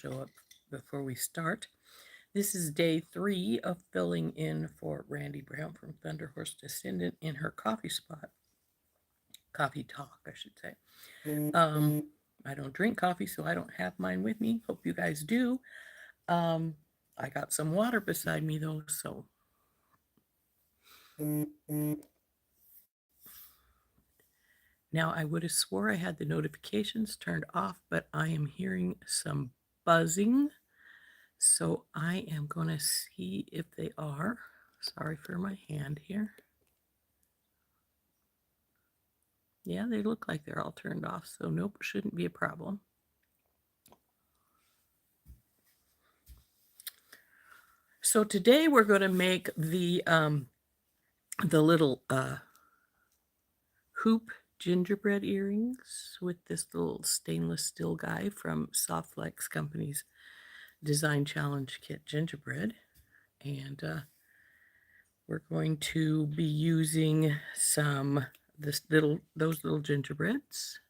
show up before we start. This is day 3 of filling in for Randee Brown from Thunderhorse Descendant in her coffee spot. Coffee talk, I should say. I don't drink coffee, so I don't have mine with me. Hope you guys do. I got some water beside me though, so. Now, I would have swore I had the notifications turned off, but I am hearing some buzzing. So I am going to see if they are. Sorry for my hand here. Yeah, they look like they're all turned off, so nope, shouldn't be a problem. So today we're going to make the little hoop gingerbread earrings with this little stainless steel guy from SoftFlex Company's Design Challenge Kit Gingerbread. And we're going to be using those little gingerbreads.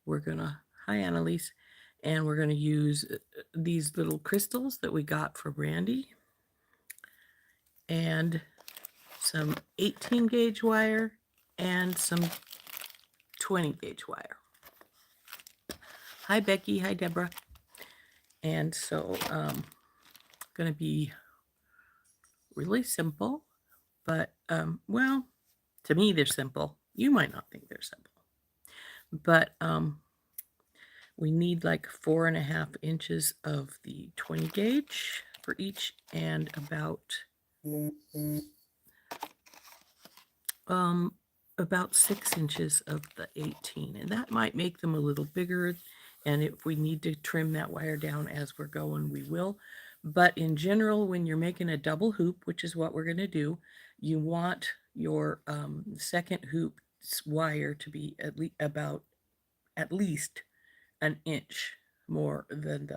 We're gonna, hi Annalise, and we're gonna use these little crystals that we got from Randee, and some 18 gauge wire and some 20 gauge wire. Hi Becky, hi Deborah. And so gonna be really simple, but well, to me they're simple. You might not think they're simple, but we need like 4.5 inches of the 20 gauge for each, and about 6 inches of the 18, and that might make them a little bigger, and if we need to trim that wire down as we're going, we will. But in general, when you're making a double hoop, which is what we're going to do, you want your second hoop wire to be at least an inch more than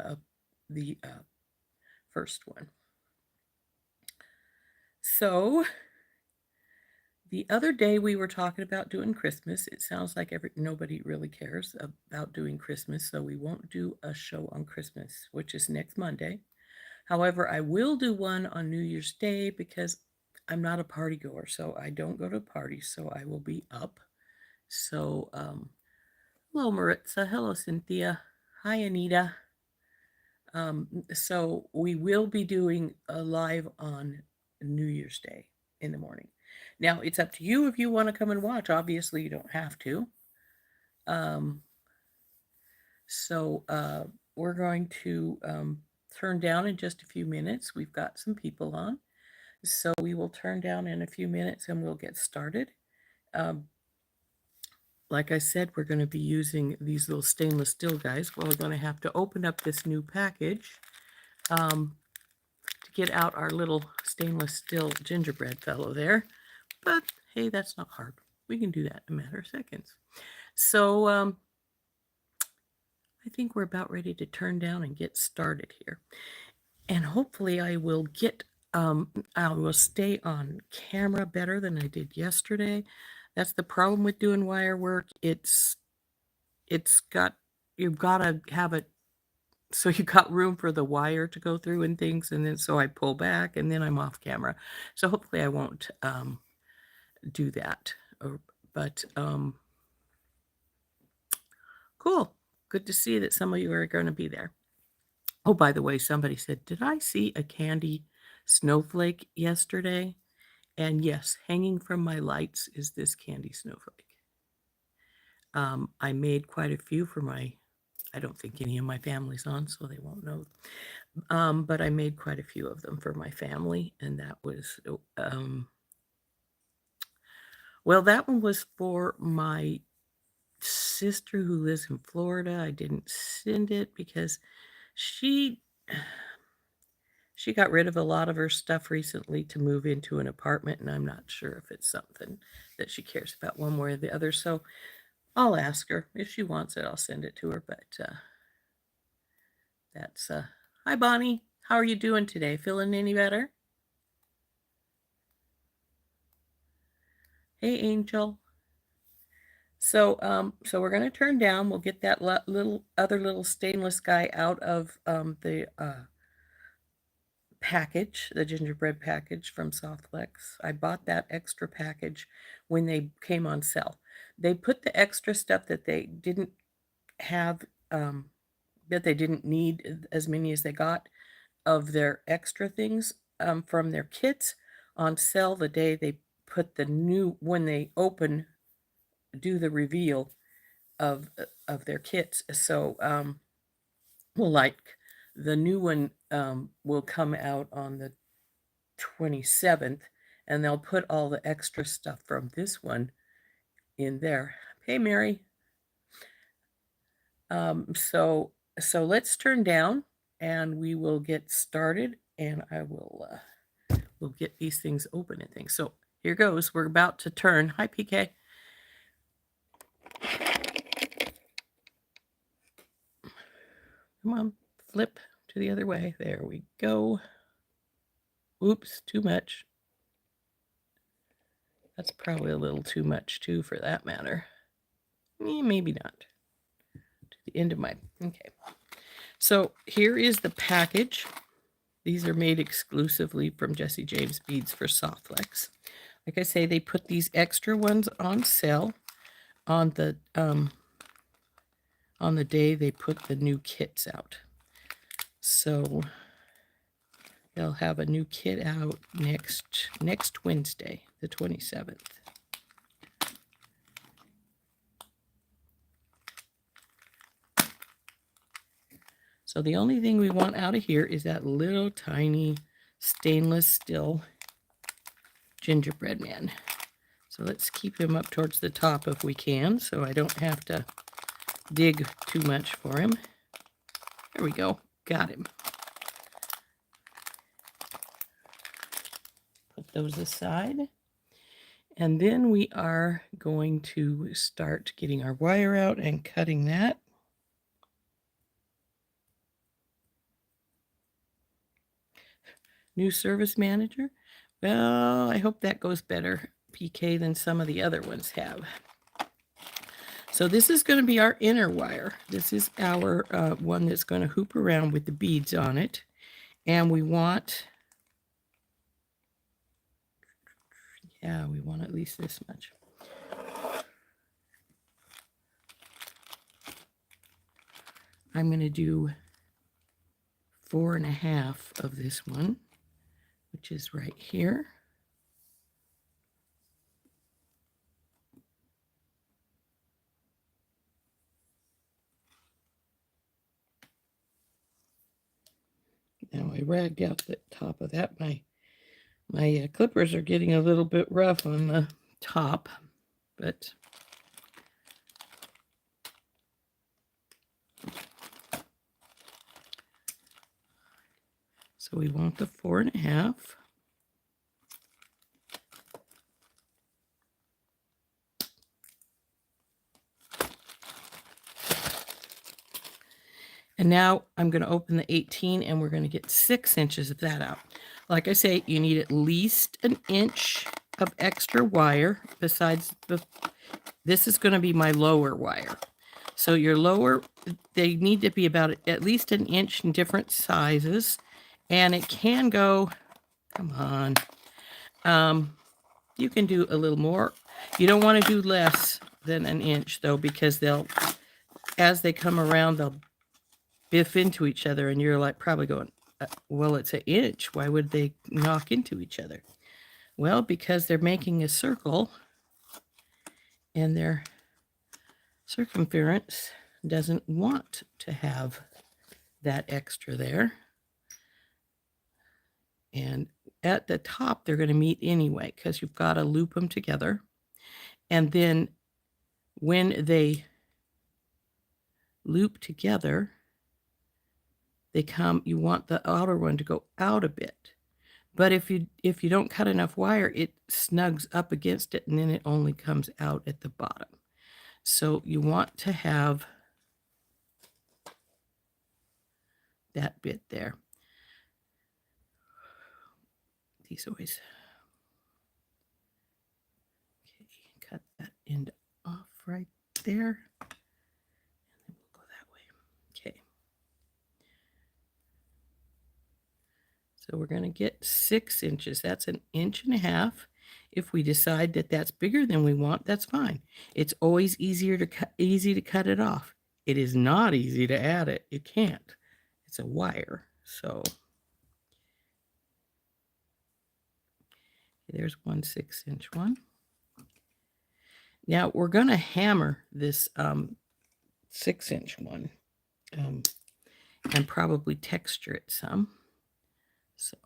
the first one. So the other day we were talking about doing Christmas. It sounds like nobody really cares about doing Christmas, so we won't do a show on Christmas, which is next Monday. However, I will do one on New Year's Day because I'm not a party goer, so I don't go to parties, so I will be up. So, hello Maritza, hello Cynthia, hi Anita. So we will be doing a live on New Year's Day in the morning. Now, it's up to you if you want to come and watch. Obviously, you don't have to. So we're going to turn down in just a few minutes. We've got some people on. So we will turn down in a few minutes and we'll get started. Like I said, we're going to be using these little stainless steel guys. Well, we're going to have to open up this new package to get out our little stainless steel gingerbread fellow there. But hey, that's not hard. We can do that in a matter of seconds. So I think we're about ready to turn down and get started here. And hopefully I will stay on camera better than I did yesterday. That's the problem with doing wire work. You've got to have it so you got room for the wire to go through and things, and then so I pull back and then I'm off camera. So hopefully I won't do that. But cool. Good to see that some of you are going to be there. Oh, by the way, somebody said, did I see a candy snowflake yesterday? And yes, hanging from my lights is this candy snowflake. I made quite a few for I don't think any of my family's on, so they won't know. But I made quite a few of them for my family, and that was, well, that one was for my sister who lives in Florida. I didn't send it because she got rid of a lot of her stuff recently to move into an apartment, and I'm not sure if it's something that she cares about one way or the other. So I'll ask her if she wants it. I'll send it to her. But that's hi Bonnie. How are you doing today? Feeling any better? Hey Angel. So we're going to turn down. We'll get that little stainless guy out of the package, the gingerbread package from SoftFlex. I bought that extra package when they came on sale. They put the extra stuff that they didn't have, that they didn't need as many as they got of their extra things from their kits on sale the day they put the new, when they do the reveal of their kits. So well, like the new one will come out on the 27th, and they'll put all the extra stuff from this one in there. Hey, Mary. So let's turn down, and we will get started, and I will we'll get these things open and things. So here goes. We're about to turn. Hi, PK. Come on, flip to the other way. There we go. Oops, too much. That's probably a little too much, too, for that matter. Maybe not. To the end of my... Okay. So here is the package. These are made exclusively from Jesse James beads for SoftFlex. Like I say, they put these extra ones on sale on the day they put the new kits out. So they'll have a new kit out next Wednesday, the 27th. So the only thing we want out of here is that little tiny stainless steel gingerbread man. So let's keep him up towards the top if we can, so I don't have to dig too much for him. There we go. Got him. Put those aside. And then we are going to start getting our wire out and cutting that. New service manager. Well, I hope that goes better, PK, than some of the other ones have. So this is going to be our inner wire. This is our one that's going to hoop around with the beads on it. And we want, we want at least this much. I'm going to do 4.5 of this one, which is right here. Now I ragged out the top of that. My clippers are getting a little bit rough on the top, but so we want the 4.5. And now I'm going to open the 18 and we're going to get 6 inches of that out. Like I say, you need at least an inch of extra wire besides this is going to be my lower wire. So your lower, they need to be about at least an inch in different sizes. And it can go, come on. You can do a little more. You don't want to do less than an inch though, because as they come around, they'll biff into each other and you're like probably going, well, it's an inch. Why would they knock into each other? Well, because they're making a circle and their circumference doesn't want to have that extra there. And at the top, they're going to meet anyway because you've got to loop them together. And then when they loop together, you want the outer one to go out a bit. But if you don't cut enough wire, it snugs up against it and then it only comes out at the bottom. So you want to have that bit there. These always. Okay, cut that end off right there. And then we'll go that way. Okay. So we're going to get 6 inches. That's 1.5 inches. If we decide that that's bigger than we want, that's fine. It's always easy to cut it off. It is not easy to add it. You can't. It's a wire. So there's 1 6-inch one. Now we're going to hammer this 6-inch one and probably texture it some. So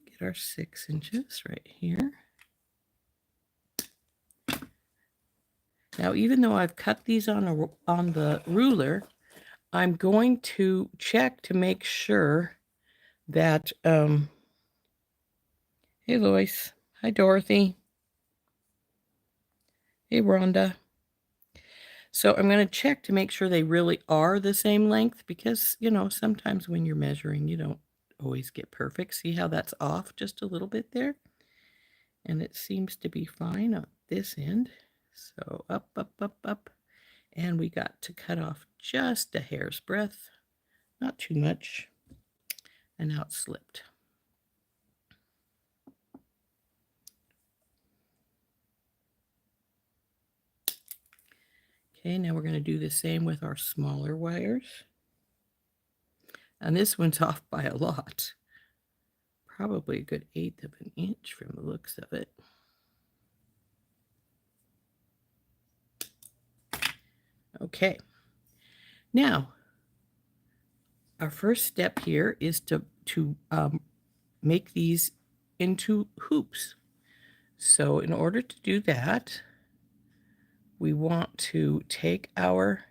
get our 6 inches right here. Now, even though I've cut these on the ruler, I'm going to check to make sure that, hey Lois, hi Dorothy, hey Rhonda. So I'm going to check to make sure they really are the same length because, you know, sometimes when you're measuring, you don't always get perfect. See how that's off just a little bit there? And it seems to be fine on this end. So up, up, up, up. And we got to cut off just a hair's breadth, not too much. And now it slipped. Okay, now we're going to do the same with our smaller wires. And this one's off by a lot. Probably a good 1/8 of an inch from the looks of it. Okay. Now, our first step here is to make these into hoops. So in order to do that, we want to take our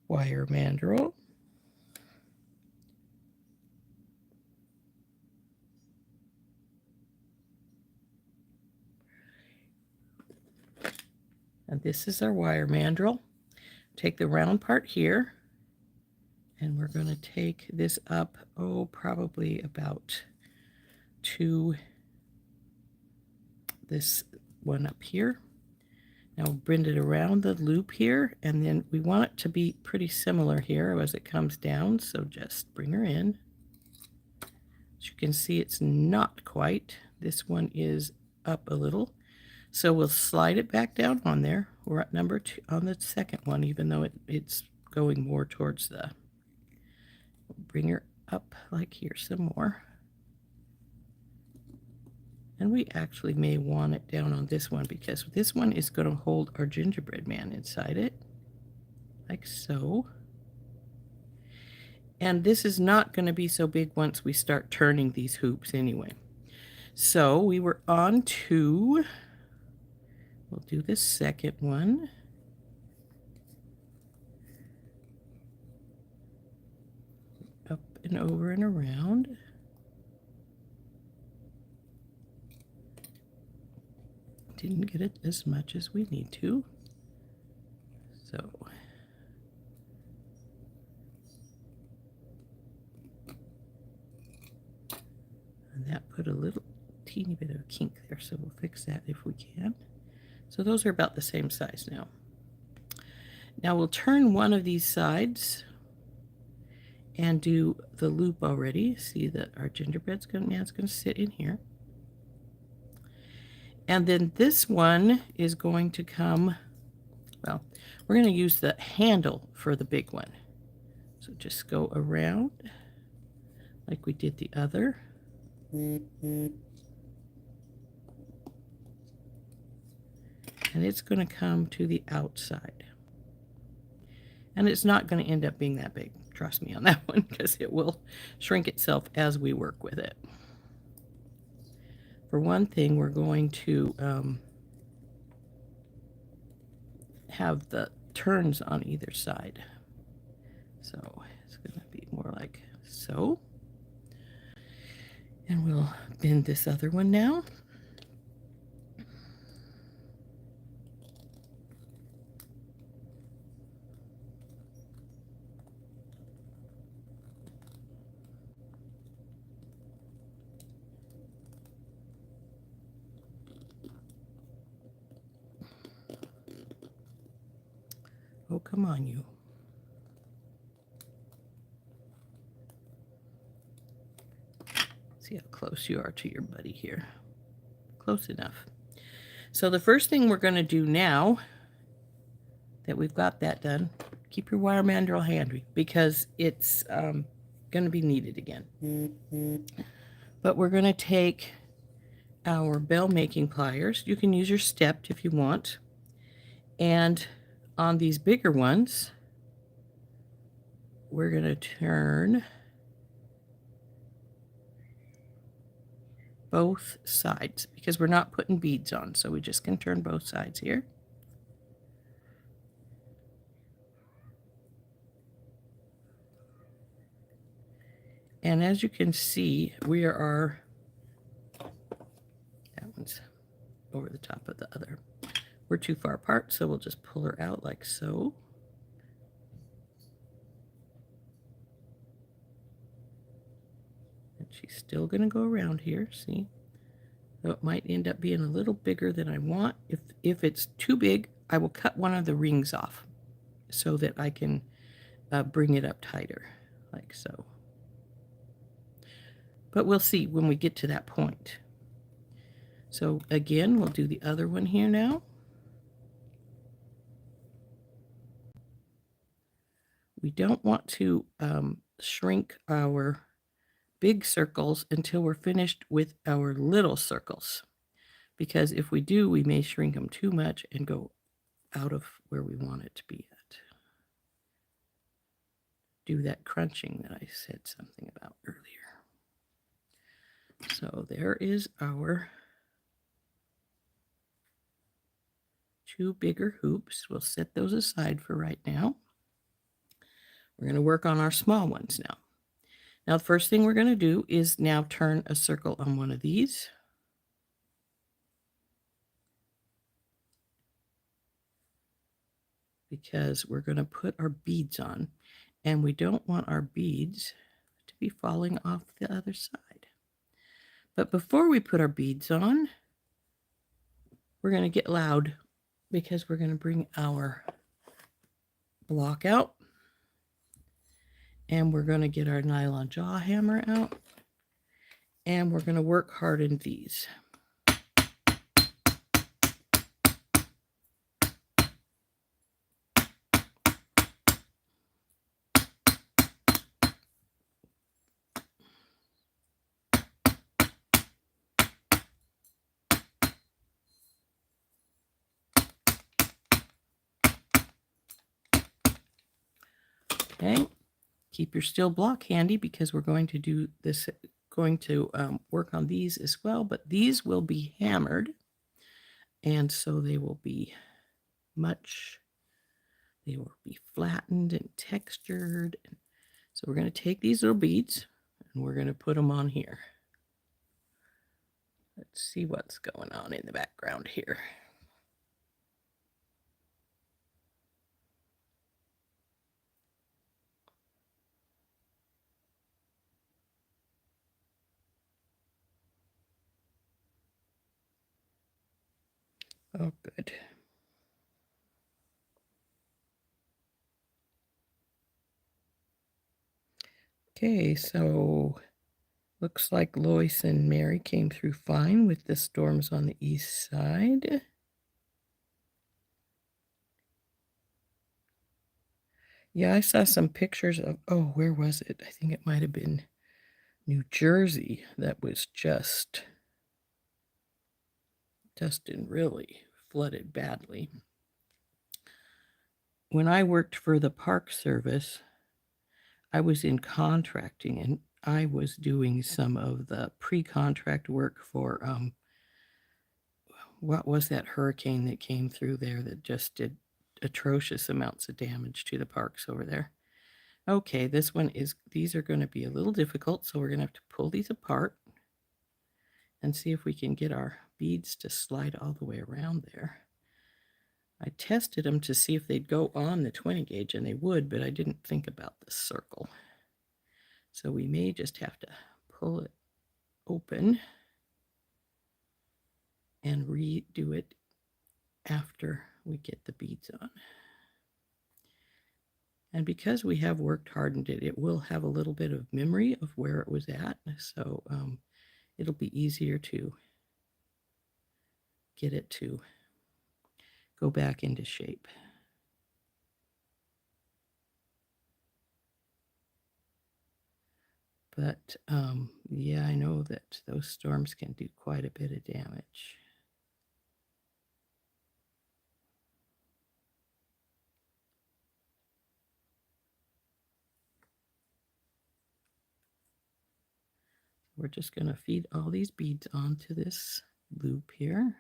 wire mandrel and this is our wire mandrel. Take the round part here and we're going to take this up, probably about to this one up here. Now we'll bend it around the loop here, and then we want it to be pretty similar here as it comes down, so just bring her in. As you can see, it's not quite. This one is up a little, so we'll slide it back down on there. We're at number 2 on the second one, even though it's going more towards the... Bring her up like here some more. And we actually may want it down on this one because this one is going to hold our gingerbread man inside it, like so. And this is not going to be so big once we start turning these hoops anyway. So we were on to, we'll do the second one. Up and over and around. Didn't get it as much as we need to. So and that put a little teeny bit of a kink there, so we'll fix that if we can. So those are about the same size now. Now we'll turn one of these sides and do the loop already. See that our gingerbread man's going to sit in here. And then this one is going to come, well, we're going to use the handle for the big one. So just go around like we did the other. And it's going to come to the outside. And it's not going to end up being that big. Trust me on that one, because it will shrink itself as we work with it. For one thing, we're going to have the turns on either side. So it's going to be more like so. And we'll bend this other one now. Oh, come on, you. See how close you are to your buddy here. Close enough. So the first thing we're going to do now that we've got that done, keep your wire mandrel handy because it's going to be needed again. But we're going to take our bell making pliers. You can use your stepped if you want. And on these bigger ones, we're going to turn both sides because we're not putting beads on, so we just can turn both sides here. And as you can see, we are, that one's over the top of the other. We're too far apart, so we'll just pull her out like so. And she's still going to go around here, see? So it might end up being a little bigger than I want. If it's too big, I will cut one of the rings off so that I can bring it up tighter, like so. But we'll see when we get to that point. So again, we'll do the other one here now. We don't want to shrink our big circles until we're finished with our little circles. Because if we do, we may shrink them too much and go out of where we want it to be at. Do that crunching that I said something about earlier. So there is our 2 bigger hoops. We'll set those aside for right now. We're going to work on our small ones now. Now, the first thing we're going to do is now turn a circle on one of these. Because we're going to put our beads on, and we don't want our beads to be falling off the other side. But before we put our beads on, we're going to get loud because we're going to bring our block out, and we're going to get our nylon jaw hammer out, and we're going to work hard in these. Okay, keep your steel block handy because we're going to do this, work on these as well, but these will be hammered, and so they will be they will be flattened and textured. So we're going to take these little beads and we're going to put them on here. Let's see what's going on in the background here. Oh, good. Okay, so looks like Lois and Mary came through fine with the storms on the east side. Yeah, I saw some pictures of, oh, where was it? I think it might have been New Jersey that was just in really flooded badly. When I worked for the Park Service, I was in contracting and I was doing some of the pre-contract work for what was that hurricane that came through there that just did atrocious amounts of damage to the parks over there. Okay, these are going to be a little difficult, so we're going to have to pull these apart and see if we can get our beads to slide all the way around there. I tested them to see if they'd go on the 20 gauge, and they would, but I didn't think about the circle. So we may just have to pull it open and redo it after we get the beads on. And because we have worked hardened it, it will have a little bit of memory of where it was at. So it'll be easier to get it to go back into shape. But yeah, I know that those storms can do quite a bit of damage. We're just going to feed all these beads onto this loop here.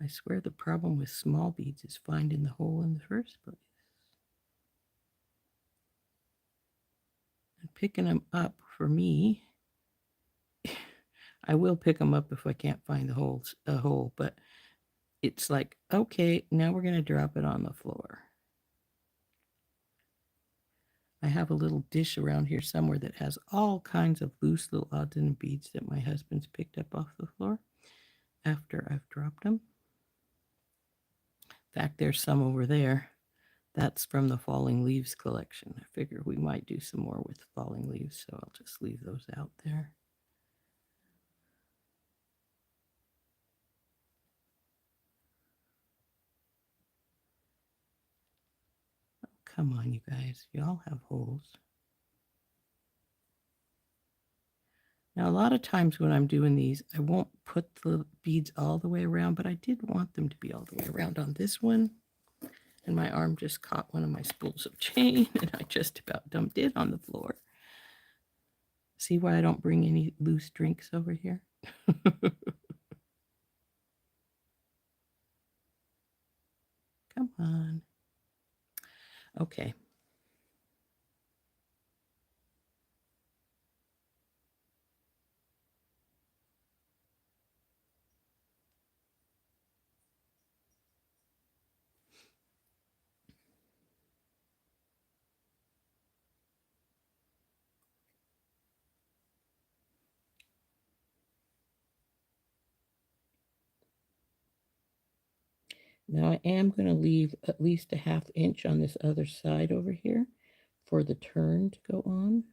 I swear the problem with small beads is finding the hole in the first place. And picking them up for me, I will pick them up if I can't find a hole, but it's like, okay, now we're going to drop it on the floor. I have a little dish around here somewhere that has all kinds of loose little odds and beads that my husband's picked up off the floor after I've dropped them. In fact, there's some over there. That's from the falling leaves collection. I figure we might do some more with falling leaves, so I'll just leave those out there. Oh, come on, you guys. Y'all have holes. Now, a lot of times when I'm doing these, I won't put the beads all the way around, but I did want them to be all the way around on this one. And my arm just caught one of my spools of chain, and I just about dumped it on the floor. See why I don't bring any loose drinks over here? Come on. Okay. Now I am going to leave at least a 1/2 inch on this other side over here for the turn to go on.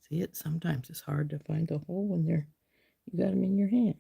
See it? Sometimes it's hard to find the hole when you got them in your hand.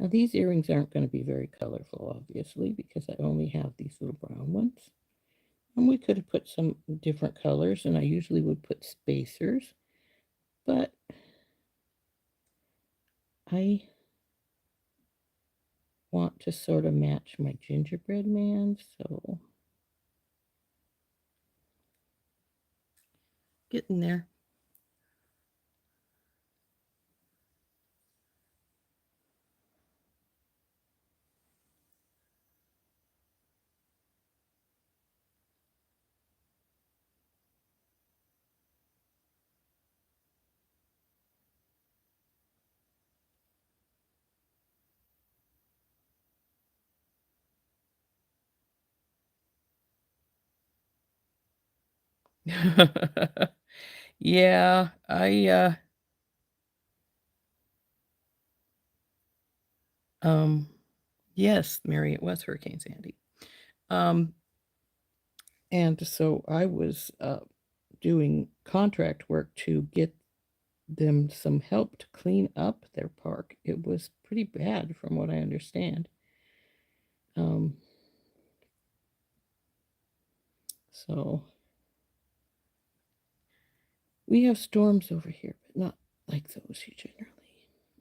Now these earrings aren't going to be very colorful, obviously, because I only have these little brown ones. And we could have put some different colors, and I usually would put spacers, but I want to sort of match my gingerbread man, so getting there. Yeah, um yes, Mary, it was Hurricane Sandy. Um and so I was doing contract work to get them some help to clean up their park. It was pretty bad from what I understand. So we have storms over here, but not like those generally.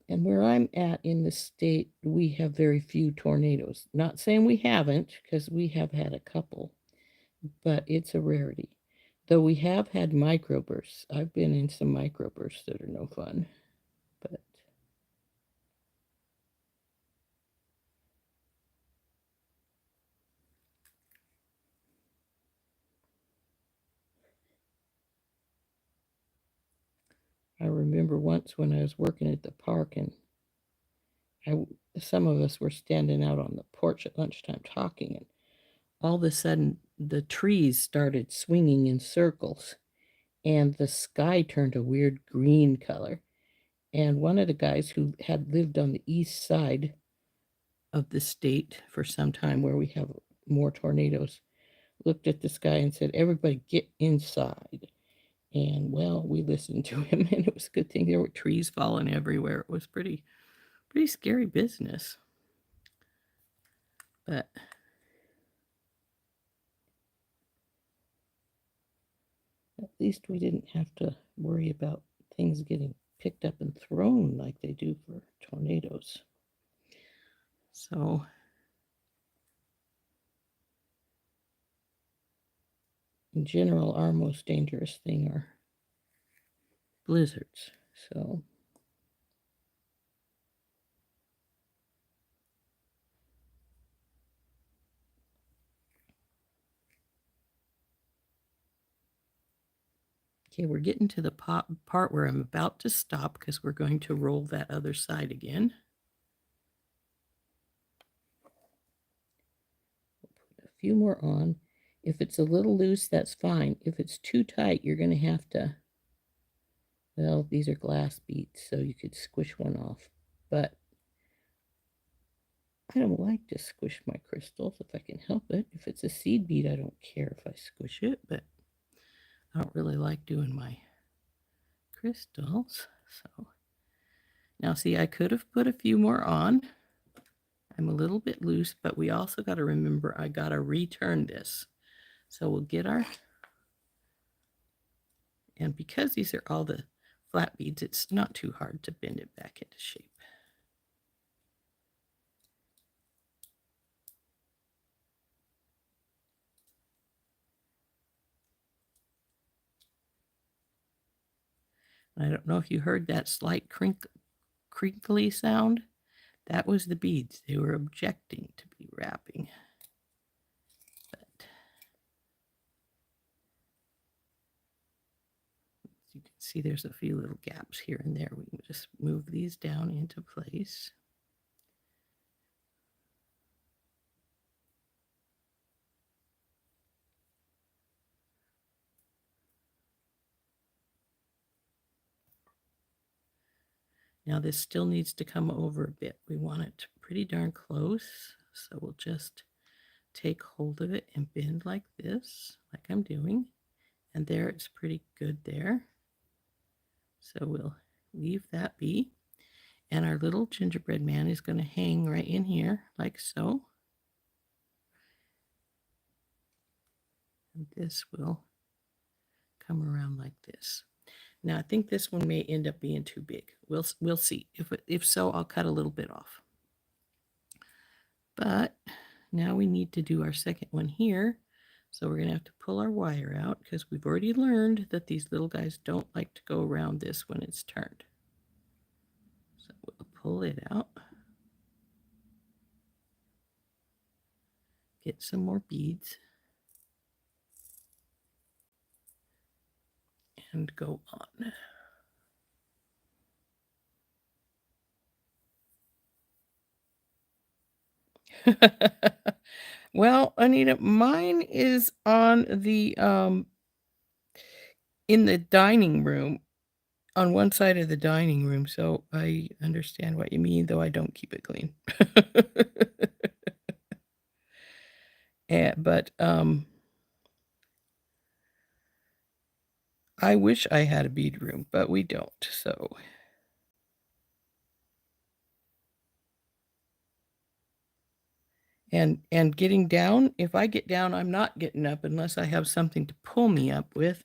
And where I'm at in the state, we have very few tornadoes. Not saying we haven't, because we have had a couple, but it's a rarity. Though we have had microbursts. I've been in some microbursts that are no fun. But I remember once when I was working at the park and some of us were standing out on the porch at lunchtime talking, and all of a sudden the trees started swinging in circles and the sky turned a weird green color. And one of the guys who had lived on the east side of the state for some time, where we have more tornadoes, looked at the sky and said, "Everybody get inside." And well, we listened to him, and it was a good thing. There were trees falling everywhere. It was pretty scary business. But at least we didn't have to worry about things getting picked up and thrown like they do for tornadoes. So in general, our most dangerous thing are blizzards. So okay, we're getting to the part where I'm about to stop because we're going to roll that other side again. We'll put a few more on. If it's a little loose, that's fine. If it's too tight, you're going to have to, well, these are glass beads, so you could squish one off. But I don't like to squish my crystals if I can help it. If it's a seed bead, I don't care if I squish it, but I don't really like doing my crystals. So now see, I could have put a few more on. I'm a little bit loose, but we also got to remember I got to return this. So we'll get our, and because these are all the flat beads, it's not too hard to bend it back into shape. I don't know if you heard that slight crinkly sound. That was the beads. They were objecting to be wrapping. But as you can see, there's a few little gaps here and there. We can just move these down into place. Now this still needs to come over a bit. We want it pretty darn close. So we'll just take hold of it and bend like this, like I'm doing. And there, it's pretty good there. So we'll leave that be. And our little gingerbread man is going to hang right in here, like so. And this will come around like this. Now I think this one may end up being too big. We'll see. If so, I'll cut a little bit off. But now we need to do our second one here. So we're going to have to pull our wire out because we've already learned that these little guys don't like to go around this when it's turned. So we'll pull it out. Get some more beads. And go on. Well, Anita, mine is on the in the dining room, on one side of the dining room, so I understand what you mean, though I don't keep it clean. But I wish I had a bead room, but we don't, so. And getting down, if I get down, I'm not getting up unless I have something to pull me up with.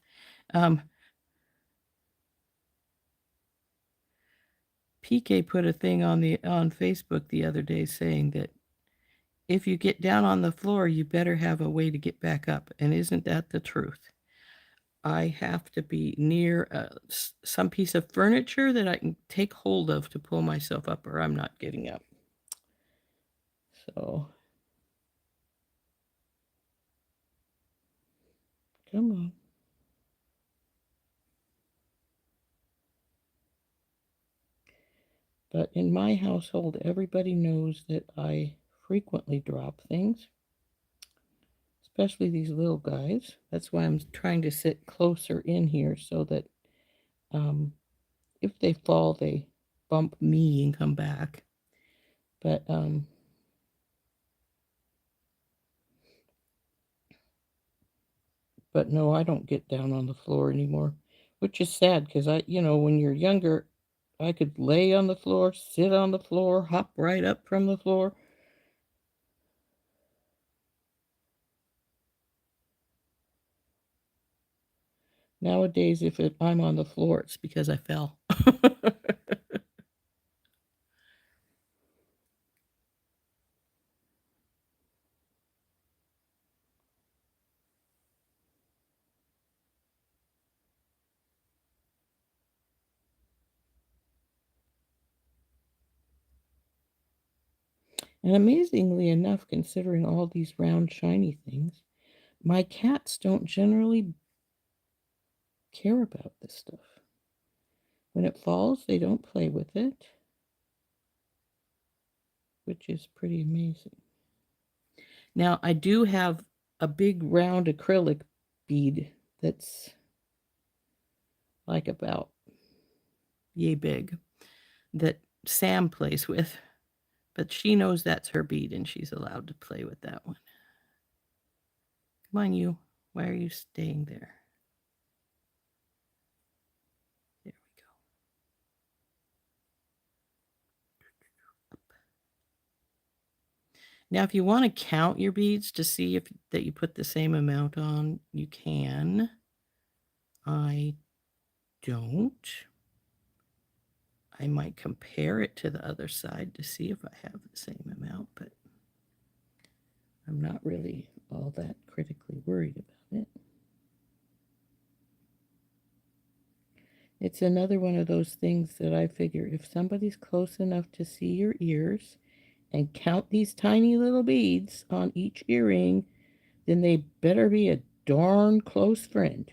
PK put a thing on Facebook the other day saying that if you get down on the floor, you better have a way to get back up. And isn't that the truth? I have to be near some piece of furniture that I can take hold of to pull myself up, or I'm not getting up. So, come on. But in my household, everybody knows that I frequently drop things, especially these little guys. That's why I'm trying to sit closer in here so that if they fall, they bump me and come back. But no, I don't get down on the floor anymore, which is sad because when you're younger, I could lay on the floor, sit on the floor, hop right up from the floor. Nowadays, if I'm on the floor, it's because I fell. And amazingly enough, considering all these round, shiny things, my cats don't generally care about this stuff. When it falls, they don't play with it, which is pretty amazing. Now, I do have a big round acrylic bead that's like about yay big that Sam plays with, but she knows that's her bead and she's allowed to play with that one. Come on, you. Why are you staying there? There we go. Now, if you want to count your beads to see if that you put the same amount on, you can. I don't. I might compare it to the other side to see if I have the same amount, but I'm not really all that critically worried about it. It's another one of those things that I figure if somebody's close enough to see your ears and count these tiny little beads on each earring, then they better be a darn close friend.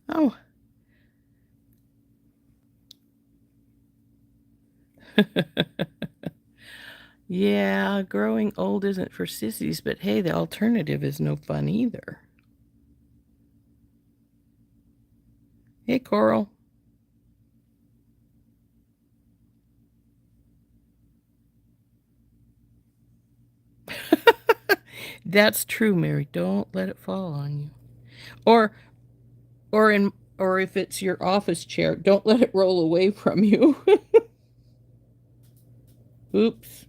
Oh. Yeah, growing old isn't for sissies, but hey, the alternative is no fun either. Hey, Coral. That's true, Mary. Don't let it fall on you. Or or if it's your office chair, don't let it roll away from you. Oops.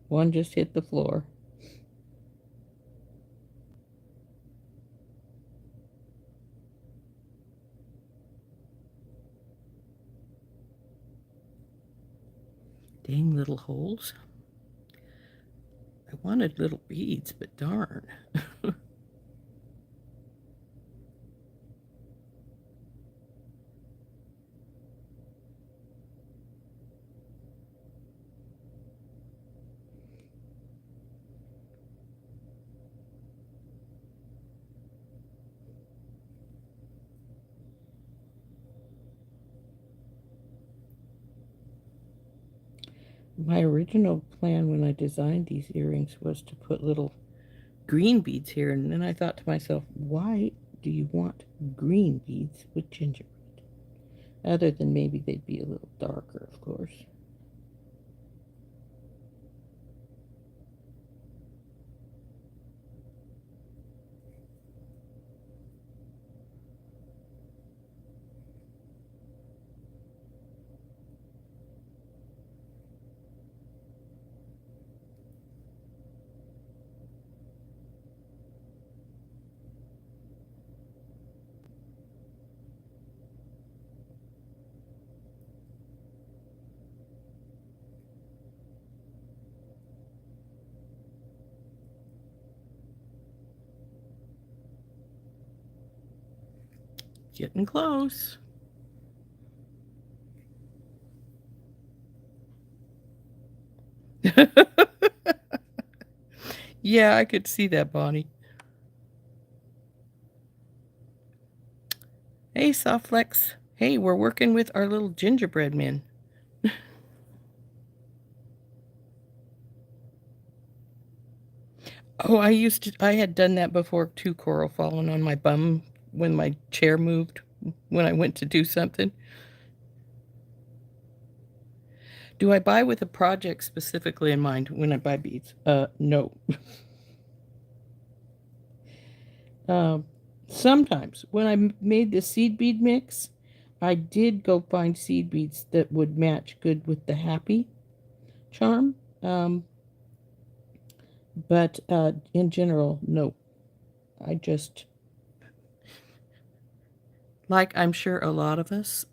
One just hit the floor. Dang little holes. I wanted little beads, but darn. My original plan when I designed these earrings was to put little green beads here, and then I thought to myself, why do you want green beads with gingerbread? Other than maybe they'd be a little darker, of course. Getting close. Yeah, I could see that, Bonnie. Hey, SoftFlex. Hey, we're working with our little gingerbread man. Oh, I had done that before too, Coral, falling on my bum when my chair moved when I went to do something. Do I buy with a project specifically in mind when I buy beads? No. Um, Sometimes when I made the seed bead mix, I did go find seed beads that would match good with the happy charm. But in general, no. I just, like I'm sure a lot of us,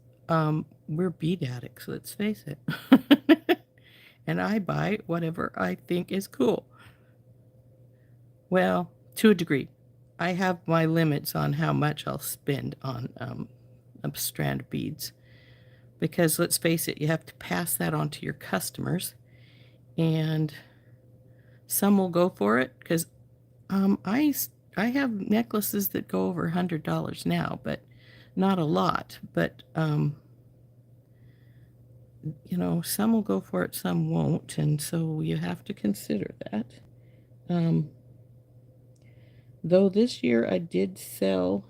we're bead addicts, let's face it. And I buy whatever I think is cool. Well, to a degree. I have my limits on how much I'll spend on a strand of beads. Because let's face it, you have to pass that on to your customers. And some will go for it because I have necklaces that go over $100 now, but not a lot. But you know, some will go for it, some won't, and so you have to consider that. Though this year I did sell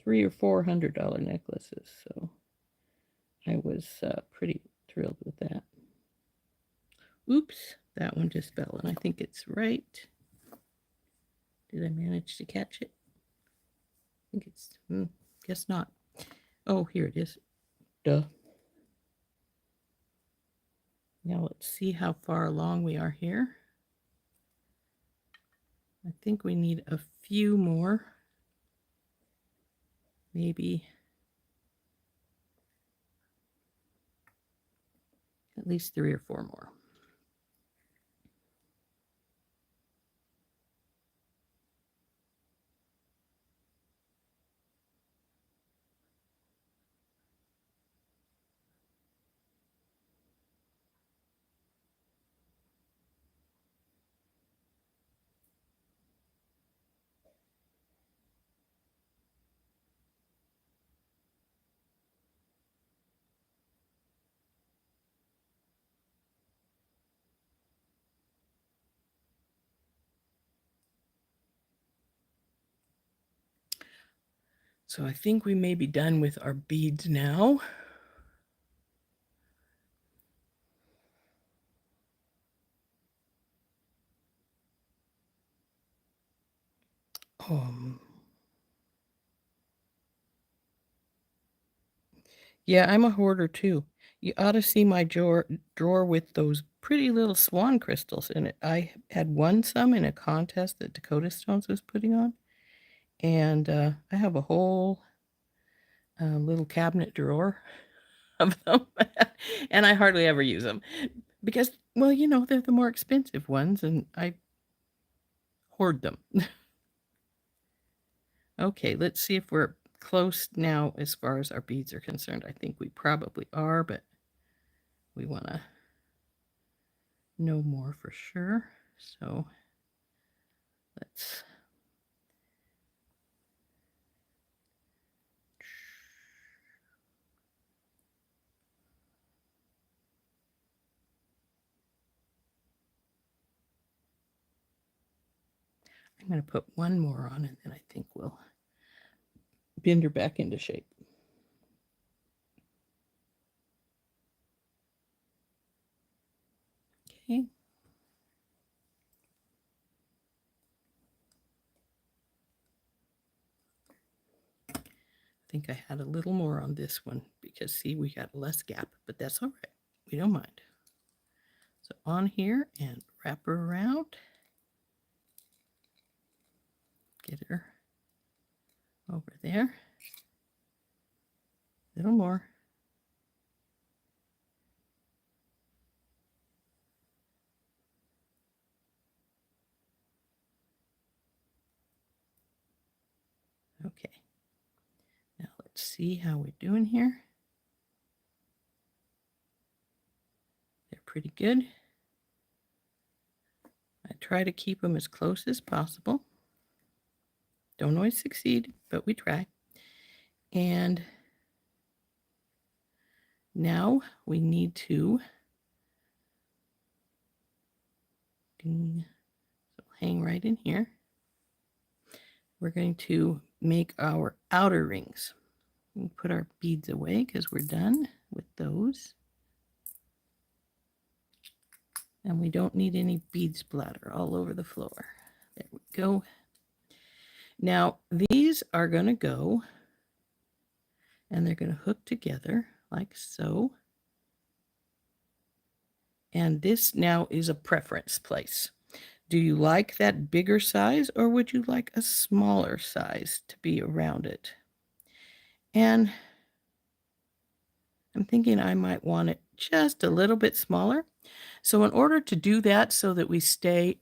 $300 or $400 necklaces, so I was pretty thrilled with that. Oops, that one just fell, and I think it's right. Did I manage to catch it? I think it's, guess not. Oh, here it is. Duh. Now let's see how far along we are here. I think we need a few more. Maybe at least 3 or 4 more. So I think we may be done with our beads now. Yeah, I'm a hoarder too. You ought to see my drawer with those pretty little swan crystals in it. I had won some in a contest that Dakota Stones was putting on, and I have a whole little cabinet drawer of them, and I hardly ever use them because, well, you know, they're the more expensive ones, and I hoard them. Okay, let's see if we're close now as far as our beads are concerned. I think we probably are, but we want to know more for sure. So let's I'm going to put one more on and then I think we'll bend her back into shape. Okay. I think I had a little more on this one because see, we got less gap, but that's all right. We don't mind. So on here and wrap her around. Get her over there. A little more. Okay. Now let's see how we're doing here. They're pretty good. I try to keep them as close as possible. Don't always succeed, but we try. And now we need to hang right in here. We're going to make our outer rings. We put our beads away because we're done with those. And we don't need any bead splatter all over the floor. There we go. Now these are going to go and they're going to hook together like so. And this now is a preference place. Do you like that bigger size or would you like a smaller size to be around it? And I'm thinking I might want it just a little bit smaller. So in order to do that so that we stay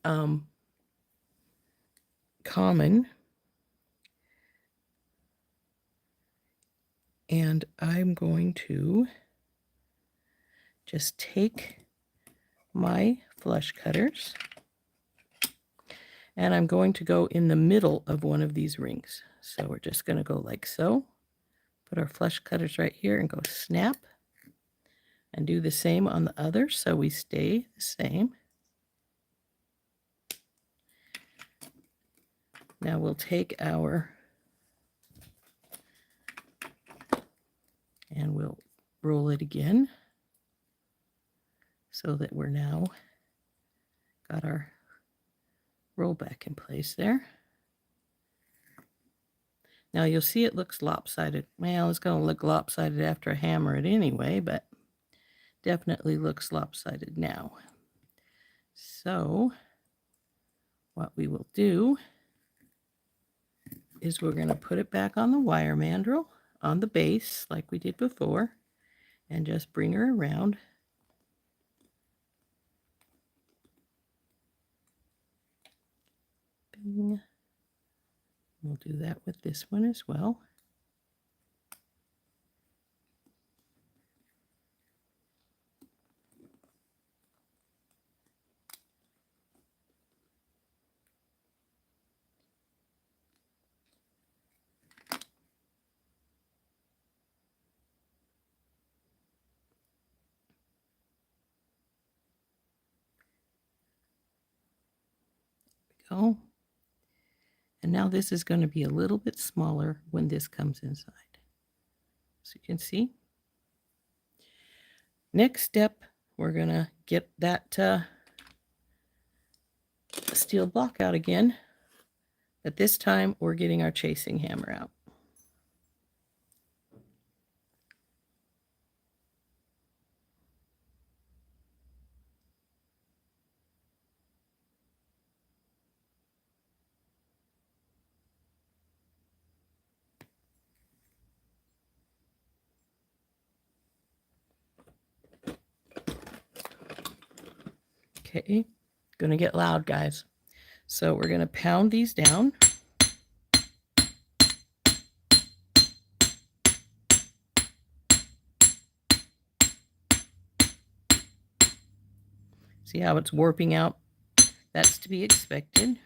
common, and I'm going to just take my flush cutters and I'm going to go in the middle of one of these rings. So we're just going to go like so. Put our flush cutters right here and go snap. And do the same on the other so we stay the same. Now we'll take our and we'll roll it again so that we're now got our roll back in place there. Now you'll see it looks lopsided. Well, it's going to look lopsided after I hammer it anyway, but definitely looks lopsided now. So what we will do is we're going to put it back on the wire mandrel on the base like we did before and just bring her around. Bing. We'll do that with this one as well. Go. And now this is going to be a little bit smaller when this comes inside. So you can see. Next step, we're going to get that steel block out again. But this time we're getting our chasing hammer out. Okay, gonna get loud, guys. So we're gonna pound these down. See how it's warping out? That's to be expected.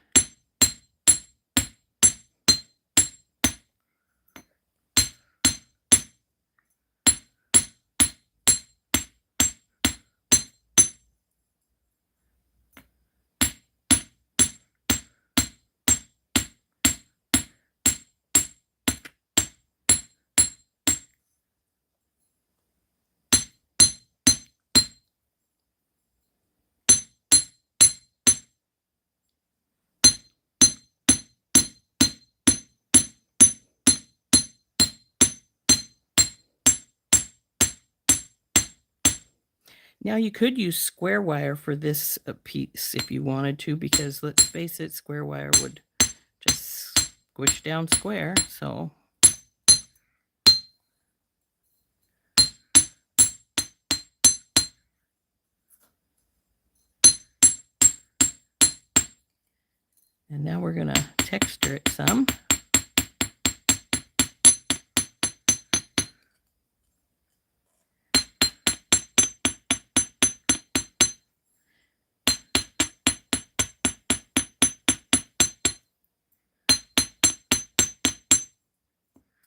Now you could use square wire for this piece if you wanted to, because let's face it, square wire would just squish down square. So and now we're going to texture it some.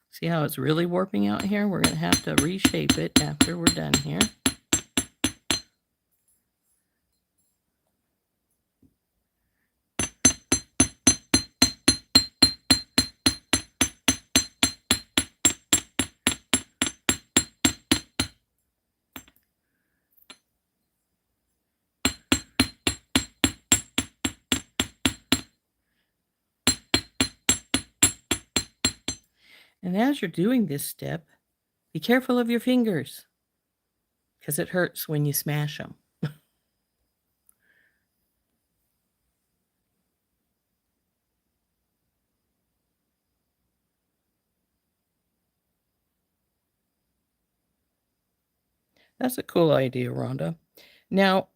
See how it's really warping out here? We're going to have to reshape it after we're done here. And as you're doing this step, be careful of your fingers, because it hurts when you smash them. That's a cool idea, Rhonda. Now,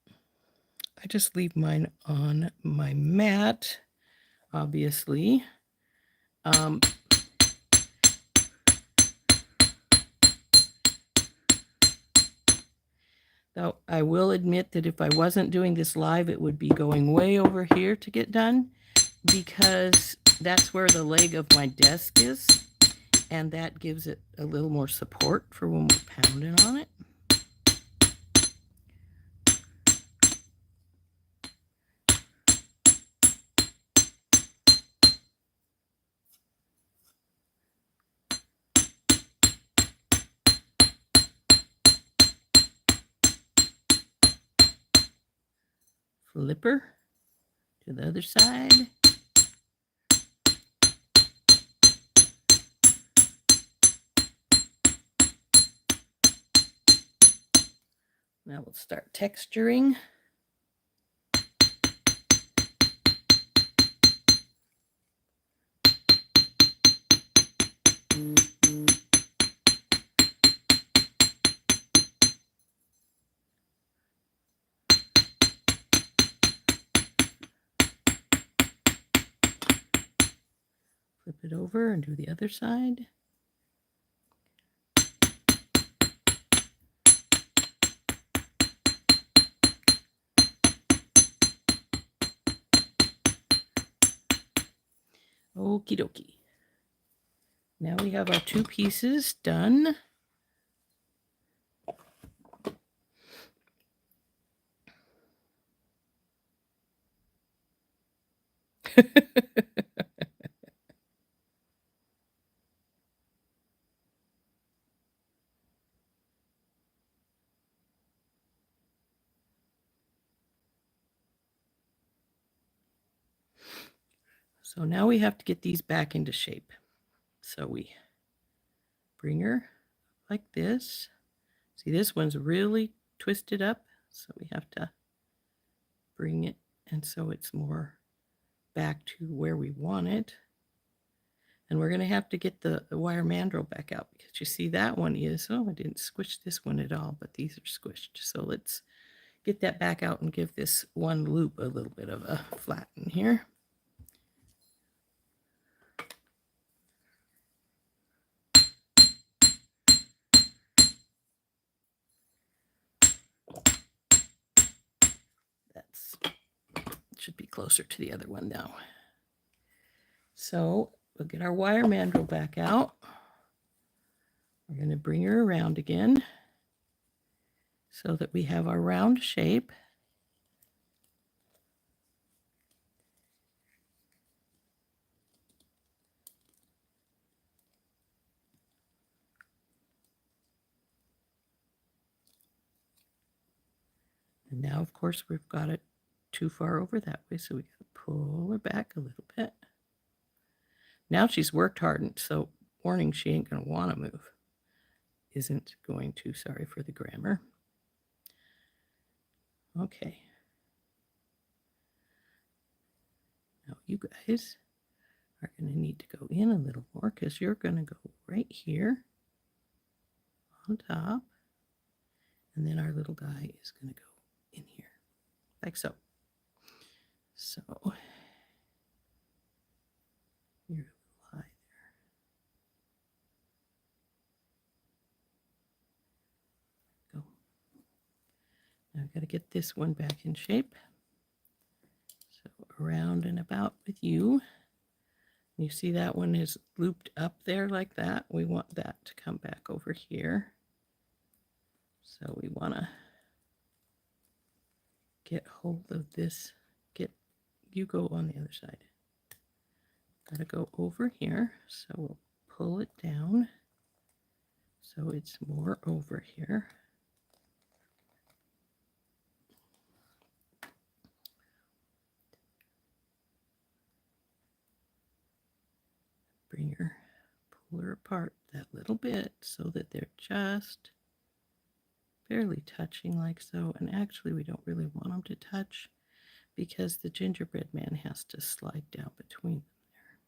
I just leave mine on my mat, obviously. Though I will admit that if I wasn't doing this live, it would be going way over here to get done, because that's where the leg of my desk is, and that gives it a little more support for when we're pounding on it. Flipper to the other side. Now we'll start texturing. Flip it over and do the other side. Okie dokie. Now we have our two pieces done. So now we have to get these back into shape. So we bring her like this. See, this one's really twisted up, so we have to bring it, and so it's more back to where we want it. And we're going to have to get the wire mandrel back out, because you see that one is, oh, I didn't squish this one at all, but these are squished. So let's get that back out and give this one loop a little bit of a flatten here. That's should be closer to the other one now. So we'll get our wire mandrel back out. We're going to bring her around again so that we have our round shape. And now, of course, we've got it too far over that way, so we got to pull her back a little bit. Now she's worked hard, and so warning, she ain't going to want to move. isn't going to. Sorry for the grammar. Okay. Now you guys are going to need to go in a little more because you're going to go right here on top. And then our little guy is going to go in here, like so. So, you're a little high there. Go. Now I've got to get this one back in shape. So, around and about with you. You see that one is looped up there like that. We want that to come back over here. So we want to get hold of this. You go on the other side. Got to go over here. So we'll pull it down so it's more over here. Pull her apart that little bit so that they're just barely touching like so. And actually we don't really want them to touch because the gingerbread man has to slide down between them there.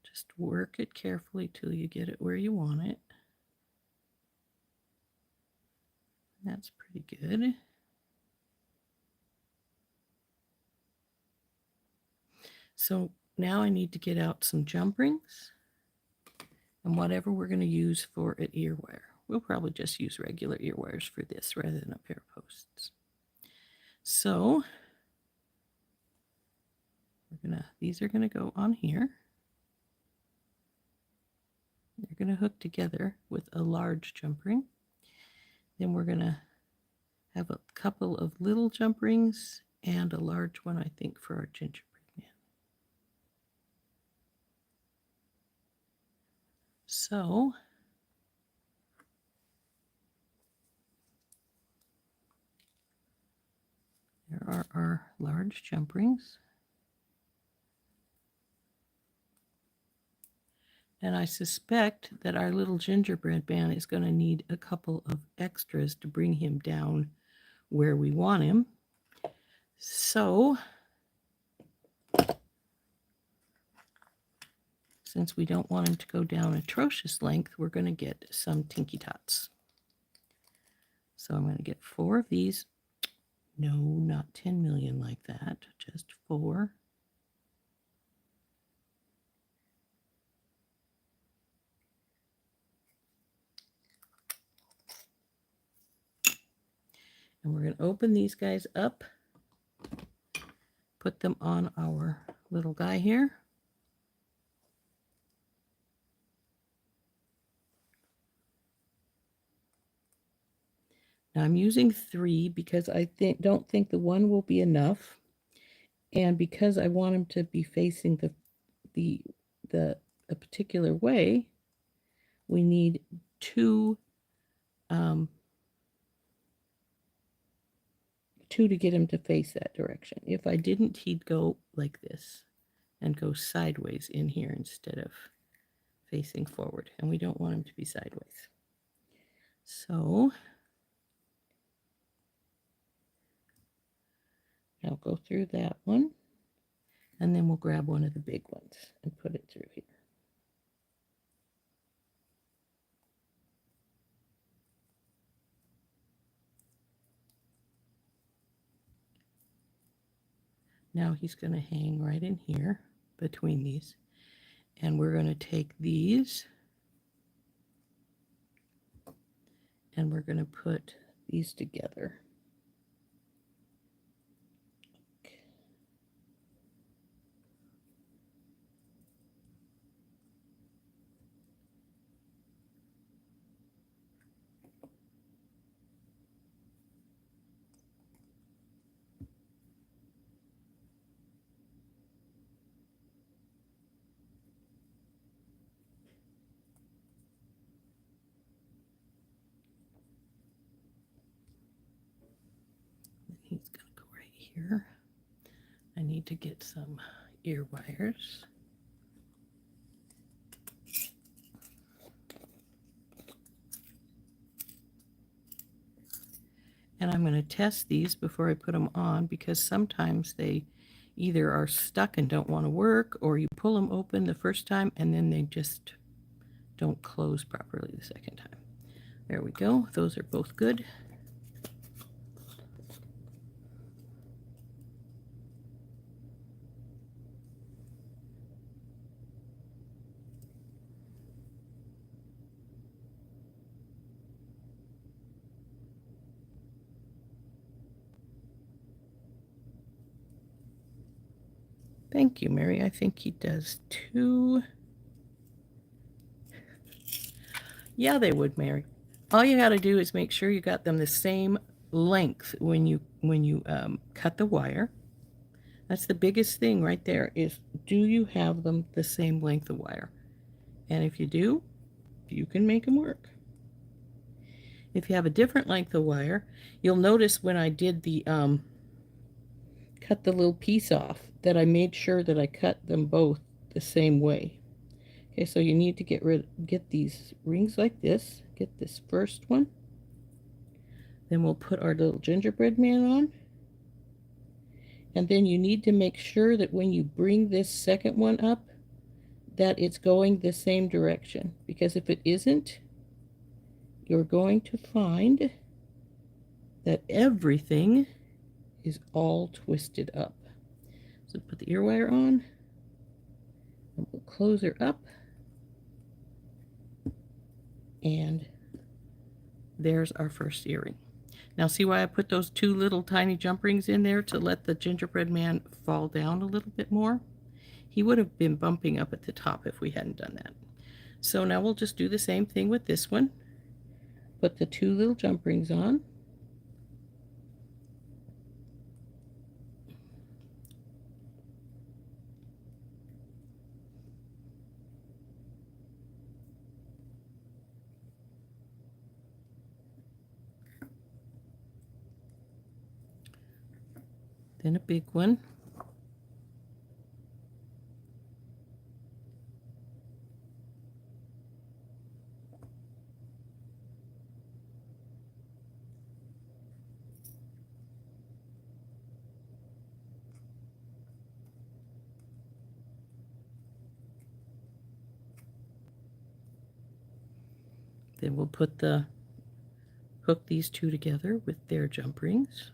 Just work it carefully till you get it where you want it. That's pretty good. So now I need to get out some jump rings and whatever we're going to use for an ear wire. We'll probably just use regular ear wires for this rather than a pair of posts. So these are going to go on here. They're going to hook together with a large jump ring. Then we're going to have a couple of little jump rings and a large one, I think, for our gingerbread man. So there are our large jump rings. And I suspect that our little gingerbread man is going to need a couple of extras to bring him down where we want him. So, since we don't want him to go down atrocious length, we're going to get some Tinky Tots. So I'm going to get 4 of these. No, not 10 million like that, just 4. And we're going to open these guys up, put them on our little guy here. Now I'm using 3 because I don't think the one will be enough. And because I want him to be facing a particular way, we need 2 to get him to face that direction. If I didn't, he'd go like this and go sideways in here instead of facing forward. And we don't want him to be sideways. So I'll go through that one. And then we'll grab one of the big ones and put it through here. Now he's going to hang right in here between these. And we're going to take these and we're going to put these together. He's going to go right here. I need to get some ear wires. And I'm going to test these before I put them on, because sometimes they either are stuck and don't want to work, or you pull them open the first time and then they just don't close properly the second time. There we go. Those are both good. Thank you, Mary. I think he does too. Yeah, they would, Mary. All you got to do is make sure you got them the same length when you cut the wire. That's the biggest thing right there, is do you have them the same length of wire? And if you do, you can make them work. If you have a different length of wire, you'll notice when I did the cut the little piece off that I made sure that I cut them both the same way. Okay, so you need to get these rings like this. Get this first one. Then we'll put our little gingerbread man on. And then you need to make sure that when you bring this second one up, that it's going the same direction. Because if it isn't, you're going to find that everything is all twisted up. So put the ear wire on, and we'll close her up, and there's our first earring. Now see why I put those two little tiny jump rings in there to let the gingerbread man fall down a little bit more? He would have been bumping up at the top if we hadn't done that. So now we'll just do the same thing with this one. Put the two little jump rings on. Then a big one. Then we'll hook these two together with their jump rings.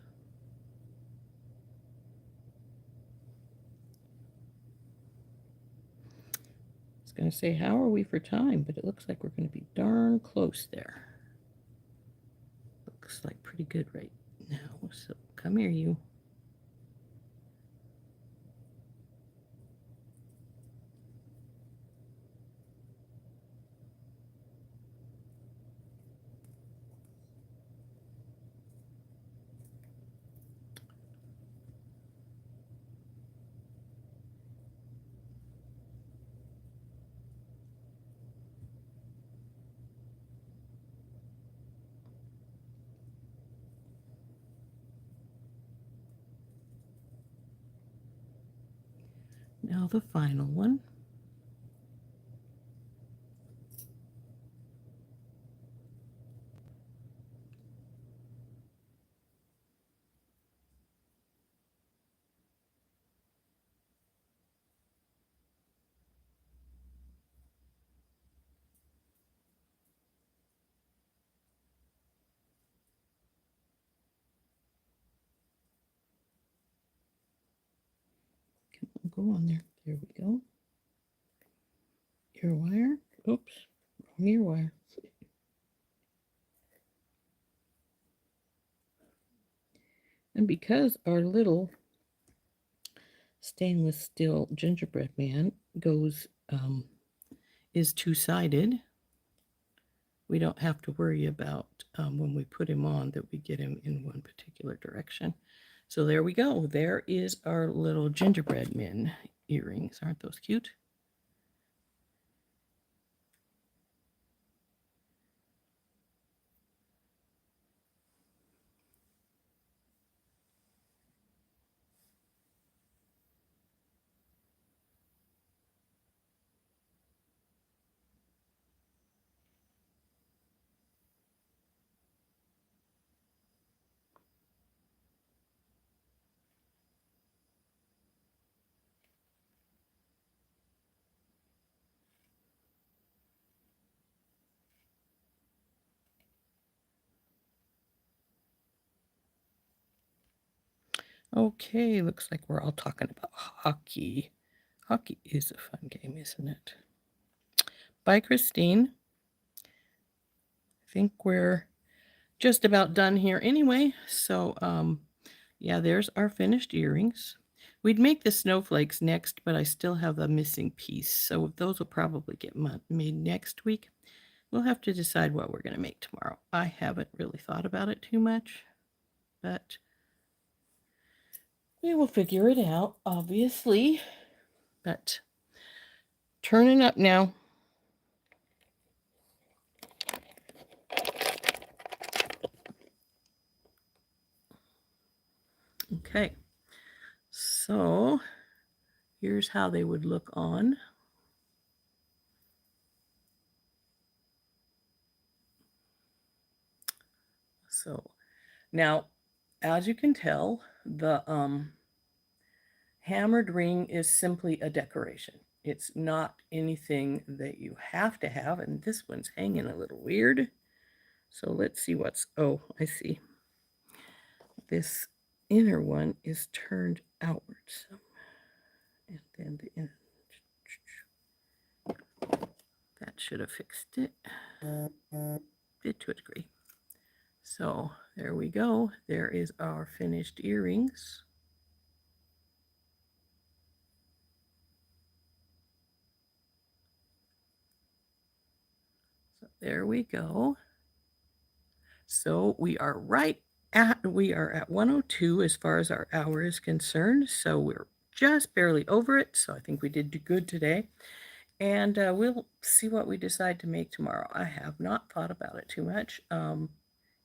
I was going to say, how are we for time? But it looks like we're going to be darn close there. Looks like pretty good right now. So come here, you. Now the final one. Go on there. There we go. Ear wire. Oops, wrong ear wire. And because our little stainless steel gingerbread man is two-sided, we don't have to worry about when we put him on that we get him in one particular direction. So there we go. There is our little gingerbread man earrings. Aren't those cute? Okay, looks like we're all talking about hockey. Hockey is a fun game, isn't it? Bye, Christine. I think we're just about done here anyway. So, yeah, there's our finished earrings. We'd make the snowflakes next, but I still have a missing piece. So those will probably get made next week. We'll have to decide what we're going to make tomorrow. I haven't really thought about it too much, but we will figure it out, obviously. But turning up now. Okay, so here's how they would look on. So now, as you can tell, the hammered ring is simply a decoration. It's not anything that you have to have, and this one's hanging a little weird. So let's see what's, oh, I see. This inner one is turned outwards. And then the inner, that should have fixed it. Did to a degree. So there we go. There is our finished earrings. So there we go. So we are at 102 as far as our hour is concerned. So we're just barely over it. So I think we did good today. And we'll see what we decide to make tomorrow. I have not thought about it too much.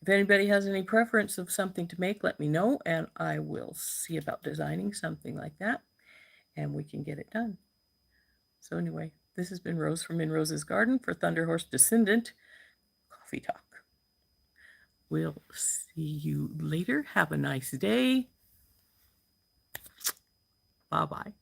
If anybody has any preference of something to make, let me know, and I will see about designing something like that, and we can get it done. So anyway, this has been Rose from In Rose's Garden for Thunderhorse Descendant Coffee Talk. We'll see you later. Have a nice day. Bye-bye.